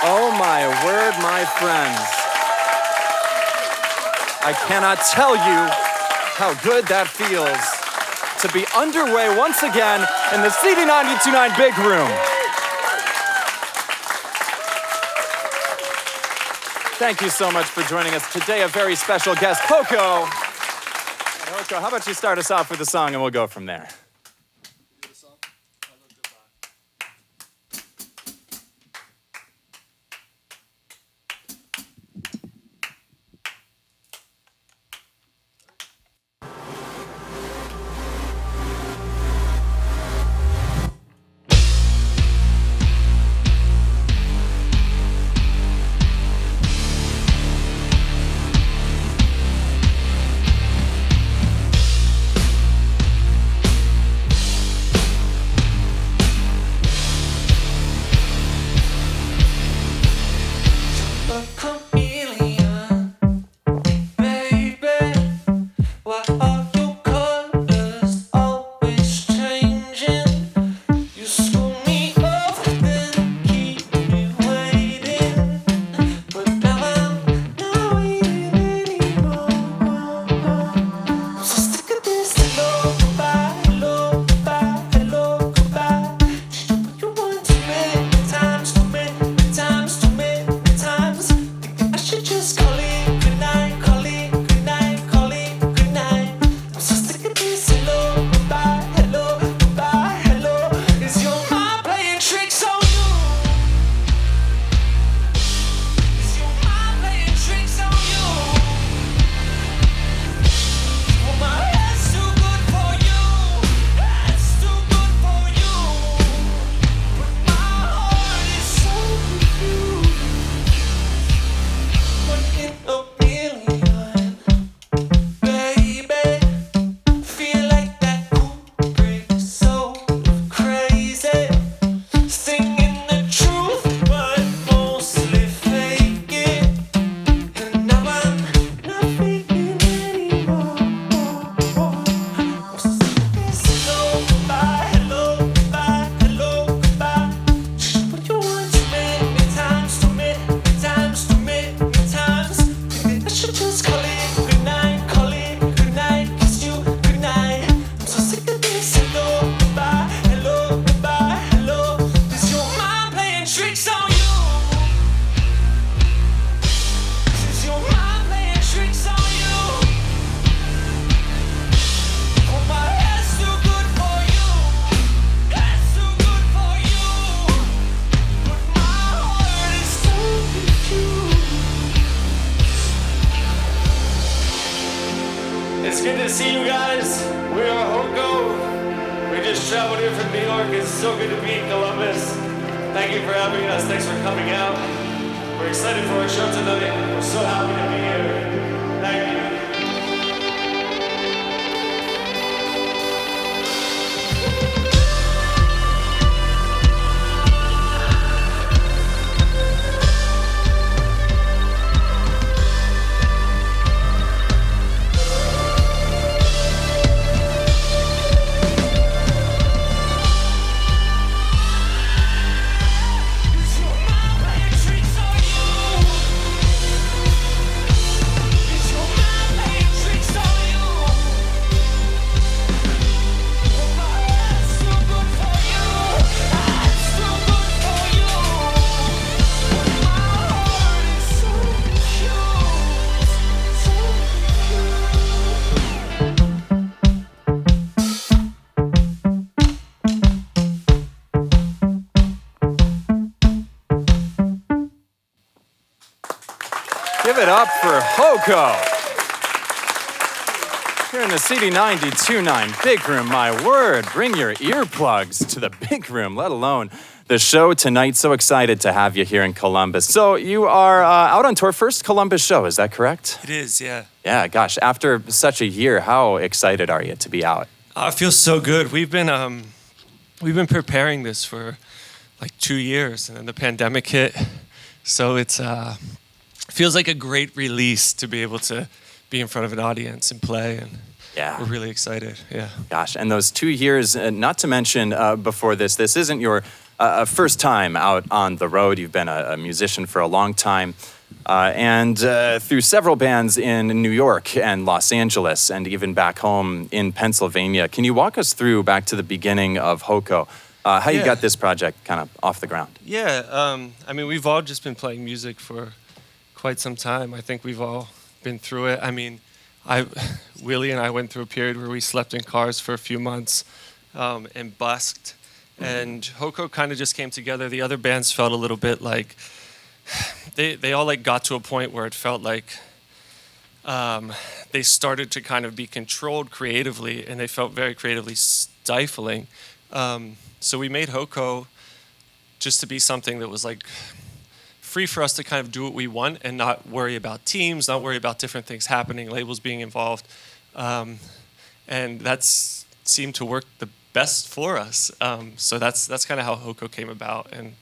Oh my word, my friends. I cannot tell you how good that feels to be underway once again in the CD 92.9 Big Room. Thank you so much for joining us today. A very special guest, HOKO. HOKO, how about you start us off with a song and we'll go from there. It's good to see you guys. We are HOKO. We just traveled here from New York. It's so good to be in Columbus. Thank you for having us. Thanks for coming out. We're excited for our show tonight. We're so happy to be here. Thank you. Give it up for HOKO. Here in the CD 92.9 Big Room, my word, bring your earplugs to the Big Room, let alone the show tonight. So excited to have you here in Columbus. So you are out on tour, first Columbus show, is that correct? It is, yeah. Yeah, gosh, after such a year, how excited are you to be out? It feels so good. We've been preparing this for like 2 years, and then the pandemic hit. So it's feels like a great release to be able to be in front of an audience and play, and we're really excited. Yeah. Gosh, and those 2 years, not to mention before this isn't your a first time out on the road. You've been a musician for a long time. And through several bands in New York and Los Angeles and even back home in Pennsylvania. Can you walk us through back to the beginning of HOKO, how you got this project kind of off the ground? Yeah, I mean, we've all just been playing music for quite some time. I think we've all been through it. I mean, Willie and I went through a period where we slept in cars for a few months and busked. And HOKO kind of just came together. The other bands felt a little bit like they all like got to a point where it felt like they started to kind of be controlled creatively, and they felt very creatively stifling. So we made HOKO just to be something that was like free for us to kind of do what we want and not worry about teams, not worry about different things happening, labels being involved. And that's seemed to work the best for us. So that's kind of how HOKO came about and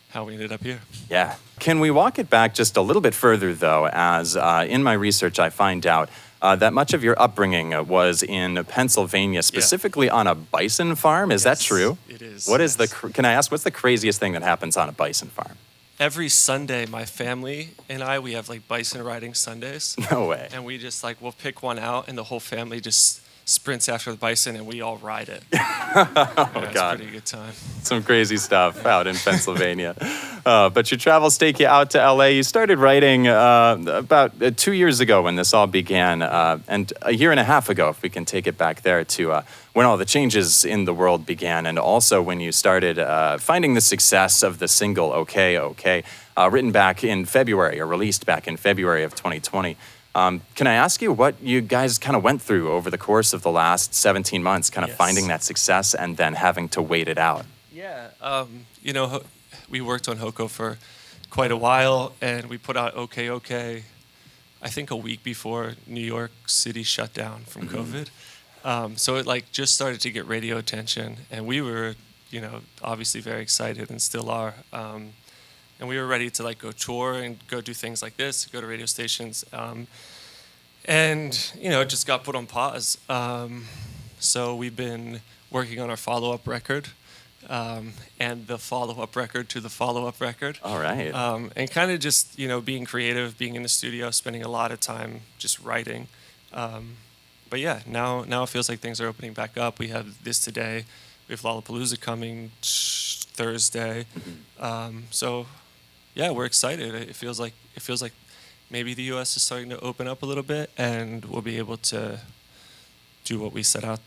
how we ended up here. Yeah. Can we walk it back just a little bit further, though, as in my research I find out that much of your upbringing was in Pennsylvania, specifically on a bison farm. Is that true? It is. What is can I ask, what's the craziest thing that happens on a bison farm? Every Sunday, my family and we have like bison riding Sundays. No way. And we just like, we'll pick one out and the whole family just sprints after the bison and we all ride it. God. It's a pretty good time. Some crazy stuff out in Pennsylvania. But your travels take you out to LA. You started writing about 2 years ago when this all began, and a year and a half ago, if we can take it back there to when all the changes in the world began, and also when you started finding the success of the single OK, OK, written back in February, or released back in February of 2020. Can I ask you what you guys kind of went through over the course of the last 17 months, kind of finding that success and then having to wait it out? Yeah, you know, we worked on HOKO for quite a while, and we put out OK, OK, I think a week before New York City shut down from COVID. So it like just started to get radio attention, and we were, you know, obviously very excited and still are. And we were ready to like go tour and go do things like this, go to radio stations. And, you know, it just got put on pause. So we've been working on our follow-up record and the follow-up record to the follow-up record. All right. And kind of just, you know, being creative, being in the studio, spending a lot of time just writing. But yeah, now it feels like things are opening back up. We have this today. We have Lollapalooza coming Thursday. So yeah, we're excited. It feels like maybe the U.S. is starting to open up a little bit, and we'll be able to do what we set out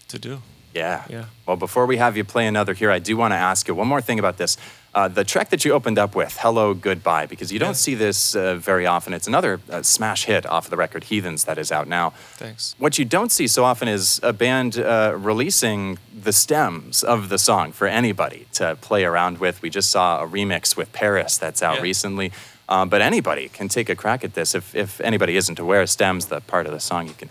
to do. Yeah. Well, before we have you play another here, I do want to ask you one more thing about this. The track that you opened up with, Hellogoodbye, because you don't see this very often. It's another smash hit off of the record Heathens that is out now. Thanks. What you don't see so often is a band releasing the stems of the song for anybody to play around with. We just saw a remix with Paris that's out recently. But anybody can take a crack at this. If anybody isn't aware, stems, the part of the song, you can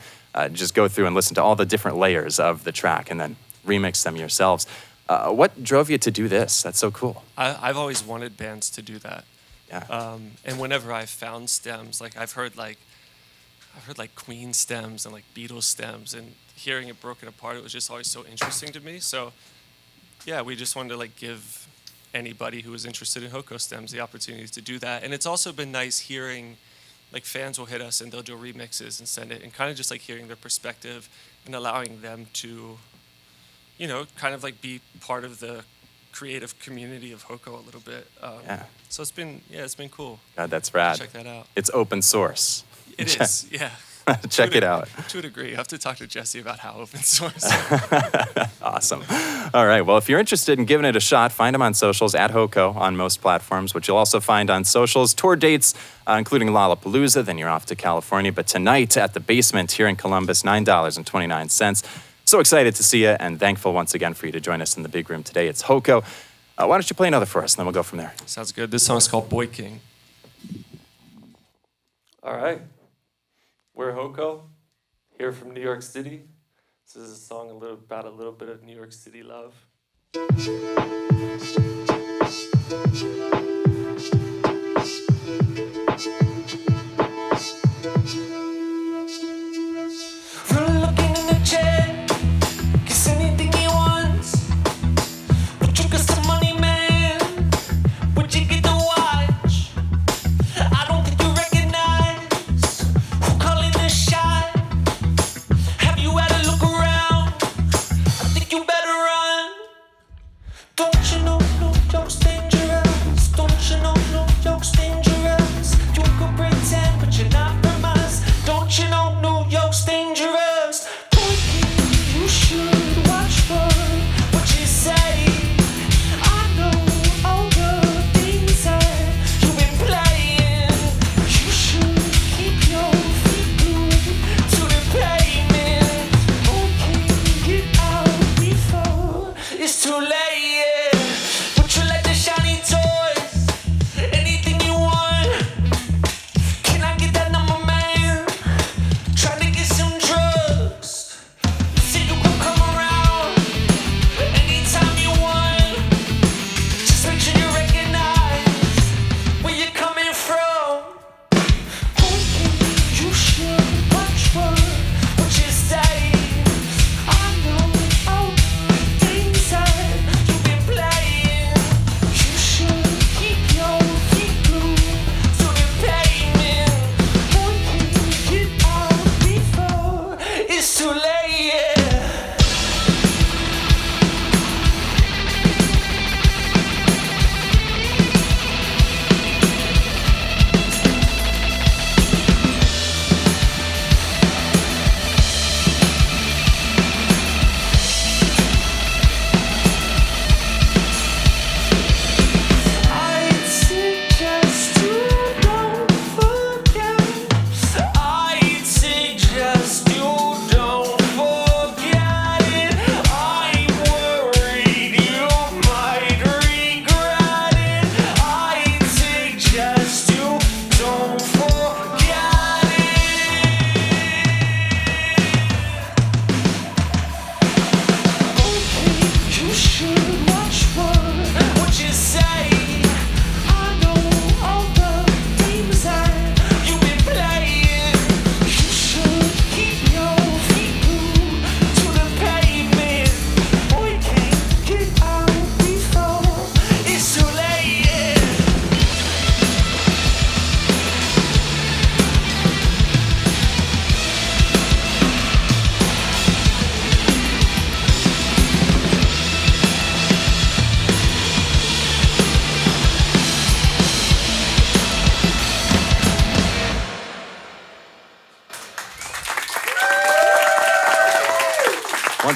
just go through and listen to all the different layers of the track and then remix them yourselves. What drove you to do this? That's so cool. I've always wanted bands to do that. Yeah. And whenever I've found stems, like I've heard like Queen stems and like Beatles stems, and hearing it broken apart, it was just always so interesting to me. So yeah, we just wanted to like give anybody who was interested in HOKO stems the opportunity to do that. And it's also been nice hearing, like fans will hit us and they'll do remixes and send it, and kind of just like hearing their perspective and allowing them to, you know, kind of like be part of the creative community of HOKO a little bit. So it's been cool. God, that's rad. Check that out. It's open source. It is, yeah. Check it out. To a degree. I have to talk to Jesse about how open source. Awesome. All right. Well, if you're interested in giving it a shot, find them on socials at HOKO on most platforms, which you'll also find on socials. Tour dates, including Lollapalooza. Then you're off to California. But tonight at the Basement here in Columbus, $9.29. So excited to see you, and thankful once again for you to join us in the big room today. It's HOKO. Why don't you play another for us, and then we'll go from there. Sounds good. This song is called Boy King. All right. We're HOKO, here from New York City. This is a song about a little bit of New York City love. Kiss anything he wants, but you got some money, man.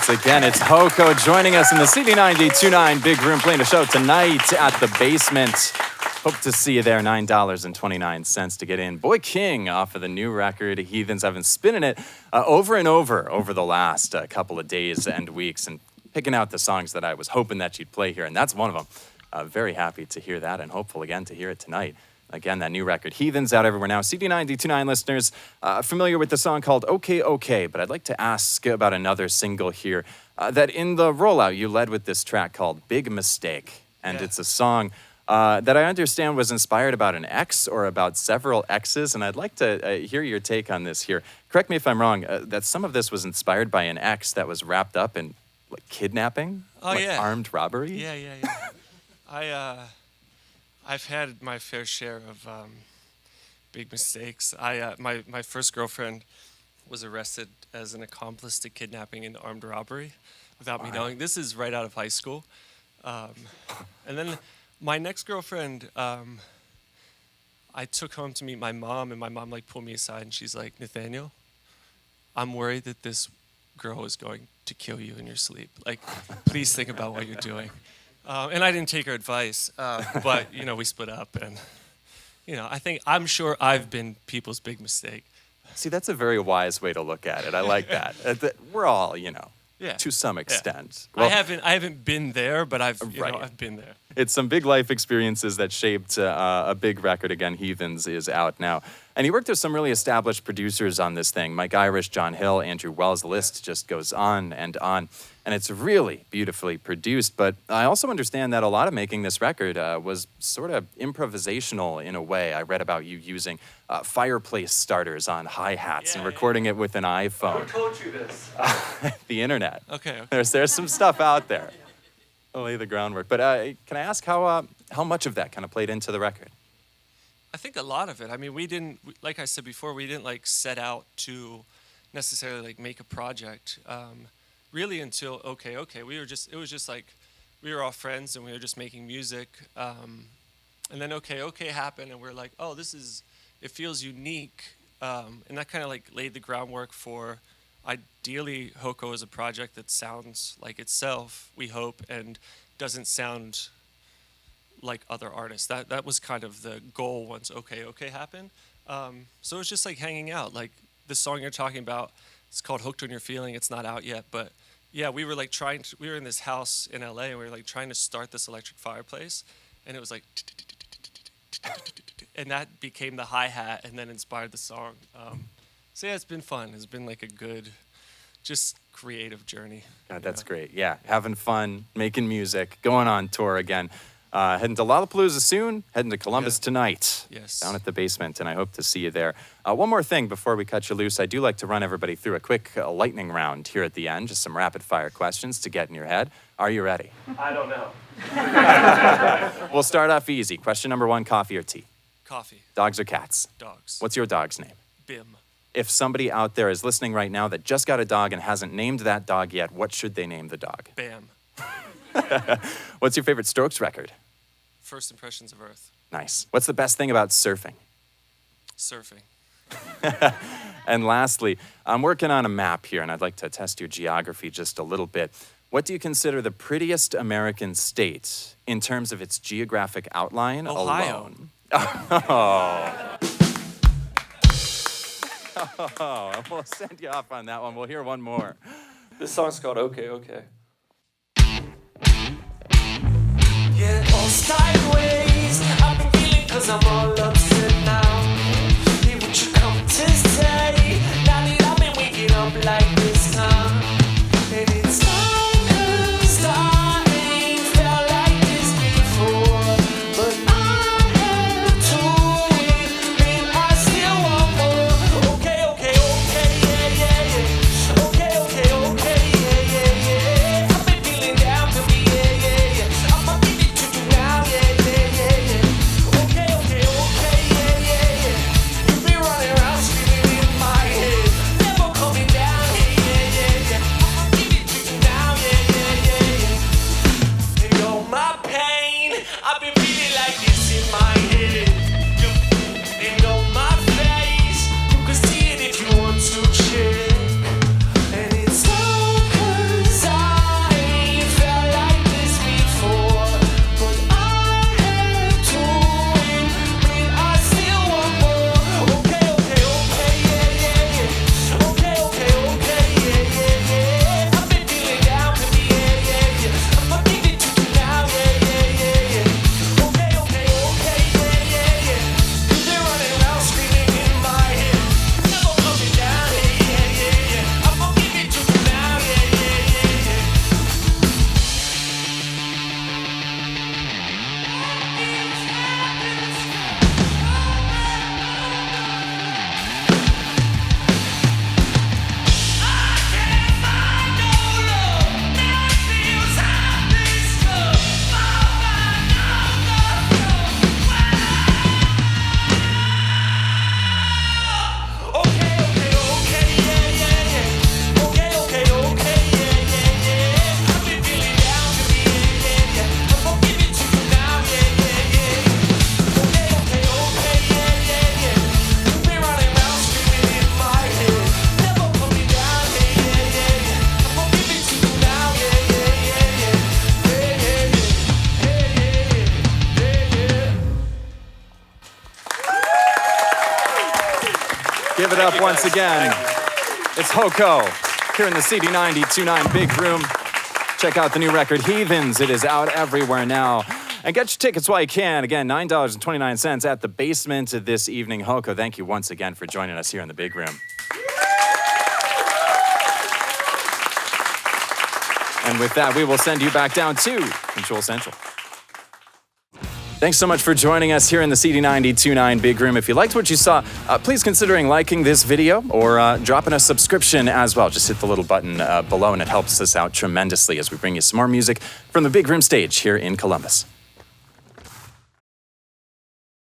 Once again, it's HOKO joining us in the CD9029 Big Room, playing a show tonight at the basement. Hope to see you there. $9.29 to get in. Boy King off of the new record, Heathens. I've been spinning it over and over the last couple of days and weeks and picking out the songs that I was hoping that you'd play here, and that's one of them. Very happy to hear that and hopeful again to hear it tonight. Again, that new record, Heathens, out everywhere now. CD9029 listeners, familiar with the song called OK, OK, but I'd like to ask about another single here that in the rollout you led with this track called Big Mistake. And it's a song that I understand was inspired about an ex or about several exes, and I'd like to hear your take on this here. Correct me if I'm wrong, that some of this was inspired by an ex that was wrapped up in like kidnapping, armed robbery. Yeah. I've had my fair share of big mistakes. My first girlfriend was arrested as an accomplice to kidnapping and armed robbery without me knowing. This is right out of high school. And then my next girlfriend, I took home to meet my mom, and my mom like pulled me aside and she's like, "Nathaniel, I'm worried that this girl is going to kill you in your sleep. Like, please think about what you're doing." And I didn't take her advice, but, we split up. And, I'm sure I've been people's big mistake. See, that's a very wise way to look at it. I like that. We're all, to some extent. Yeah. Well, I haven't been there, but I've been there. It's some big life experiences that shaped a big record. Again, Heathens is out now. And he worked with some really established producers on this thing. Mike Irish, John Hill, Andrew Wells. The list just goes on and on. And it's really beautifully produced. But I also understand that a lot of making this record was sort of improvisational in a way. I read about you using fireplace starters on hi-hats and recording it with an iPhone. Who told you this? The internet. Okay. There's some stuff out there. I'll lay the groundwork. But can I ask how much of that kind of played into the record? I think a lot of it. I mean, like I said before, we didn't like set out to necessarily like make a project. Really until OK, it was just like we were all friends and we were just making music. And then OK happened and we're like, oh, it feels unique. And that kind of like laid the groundwork for ideally HOKO is a project that sounds like itself, we hope, and doesn't sound like other artists. That was kind of the goal once OK happened. So it was just like hanging out. Like the song you're talking about, it's called Hooked on Your Feeling. It's not out yet, but yeah, we were like we were in this house in LA and we were like trying to start this electric fireplace, and it was like, and that became the hi-hat and then inspired the song. So yeah, it's been fun. It's been like a good, just creative journey. God, that's great. Yeah, having fun, making music, going on tour again. Heading to Lollapalooza soon, heading to Columbus tonight. Yes. Down at the basement, and I hope to see you there. One more thing before we cut you loose. I do like to run everybody through a quick lightning round here at the end, just some rapid-fire questions to get in your head. Are you ready? I don't know. We'll start off easy. Question number 1, coffee or tea? Coffee. Dogs or cats? Dogs. What's your dog's name? Bim. If somebody out there is listening right now that just got a dog and hasn't named that dog yet, what should they name the dog? Bam. What's your favorite Strokes record? First Impressions of Earth. Nice. What's the best thing about surfing? Surfing. And lastly, I'm working on a map here, and I'd like to test your geography just a little bit. What do you consider the prettiest American state in terms of its geographic outline Ohio. alone? Oh, we'll send you off on that one. We'll hear one more. This song's called OK. Yeah, all sideways. I've been feeling 'cause I'm all upset now. Hey, what you come to say? Now that I've been waking up like this time. And it's time 'cause I ain't felt like this before. But I have to win, and I still want more. Okay, yeah. Okay, yeah. I've been feeling down to me, yeah. I'ma give it to you now, yeah. Give it up once again. It's HOKO here in the CD9029 Big Room. Check out the new record, Heathens. It is out everywhere now. And get your tickets while you can. Again, $9.29 at the basement this evening. HOKO, thank you once again for joining us here in the Big Room. And with that, we will send you back down to Control Central. Thanks so much for joining us here in the CD9029 Big Room. If you liked what you saw, please consider liking this video or dropping a subscription as well. Just hit the little button below and it helps us out tremendously as we bring you some more music from the Big Room stage here in Columbus.